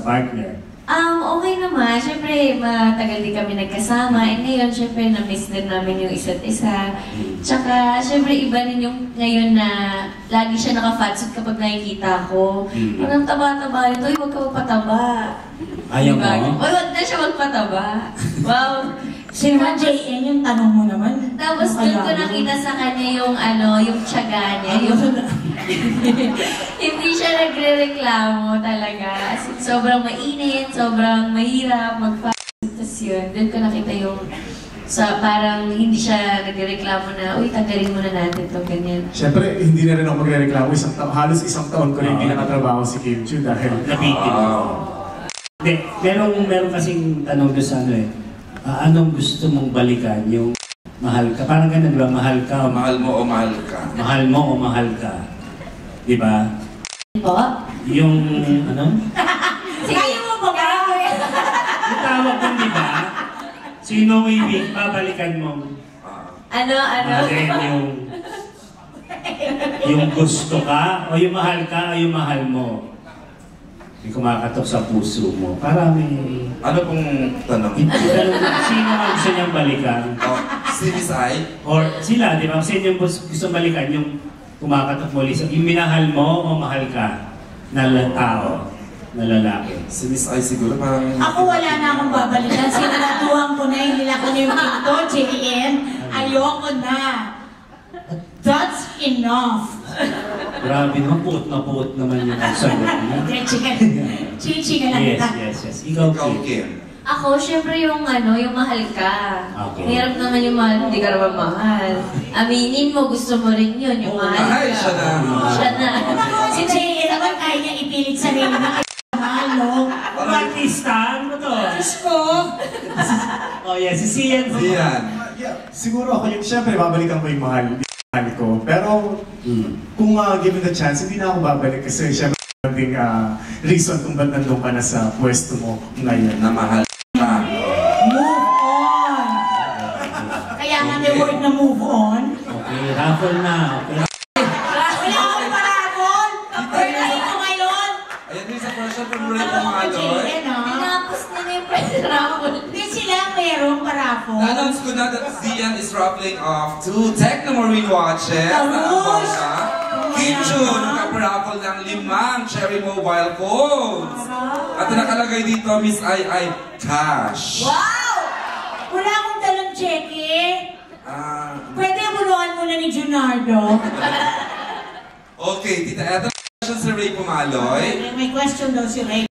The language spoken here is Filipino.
partner? Okay naman. Siyempre, matagal din kami nagkasama. And ngayon, siyempre, na-miss din namin yung isa't isa. Tsaka, siyempre, iba rin yung ngayon na lagi siya naka-fatsuit kapag nakikita ko. Parang taba-taba yun. Uy, huwag ka magpataba. Ayaw diba? mo? Uy, huwag na siya magpataba. Wow. Sino ba, JN, yung tanong mo naman? Tapos doon ko nakita sa kanya yung yung tiyaga niya. Hindi siya nagre-reklamo talaga. Sobrang mainit, sobrang mahirap mag-fast. Tapos yun, doon ko nakita yung parang hindi siya nagre-reklamo na, uy, tanggalin muna natin ito, ganyan. Siyempre, hindi na rin ako magre-reklamo. Halos isang taon ko rin hindi nakatrabaho si Kim Chiu dahil nabitin. Hindi, meron kasing tanong doon sa anong gusto mong balikan? Yung mahal ka? Parang ganun ba? Mahal ka? Mahal mo o mahal ka? Mahal mo o mahal ka? Diba? Po? Yung Kaya mo ba ba? Yung tawag mo, diba? Sino ibig babalikan mo? Mahalin yung gusto ka? O yung mahal ka? O yung mahal mo? Yung kumakatok sa puso mo. Para may... Ano pong tanong? Sino ang gusto niyang balikan? Si Miss I? Or sila, di ba? Sino yung gusto balikan? Yung kumakatok mo, yung minahal mo o mahal ka na tao, na lalaki? Si Miss I siguro parang... Ako wala na akong babalikan. Sinanatuhan ko na, hindi na ko na yung pinto, JN. Ayoko na. That's enough. Grabe naman, puot naman yung sagot niya. Chichi ka lang kita. Yes. Ikaw, Kim. Ako, syempre yung mahal ka. Okay. Mahirap naman yung mahal, hindi ka naman mahal. Aminin mo, gusto mo rin yun, yung mahal ka. Ay, siya na. Siya na. Si JN naman kaya niya ipilit sarili na mahal, no? Artista, ano to? Diyos ko! Oh yes, si Sian. siguro ako yung siyempre babalikan ko yung mahal ko. Pero kung given the chance, hindi na ako babalik kasi siyempre ding reason kung ba't nandun ka na sa pwesto mo ngayon. Na mahal ka. Move on! Kaya nga may word na move on. Okay, raffle na. Okay. Wala akong parabol! Birthday ko ngayon! Ayan din sa person from Ray Pumaloy. Tinapos nila yung pre-raffle. Hindi sila merong parabol. Na-announce ko na that Zian is raffling off 2 Technomarine watches. Kim Chiu, nagka-raffle ng 5 Cherry Mobile phones. At nakalagay dito, Miss I cash. Wow! Wala akong dalang cheque. Pwede bunuan muna ni Junardo. Okay, tita, eto question si Ray Pumaloy. May question daw si Ray.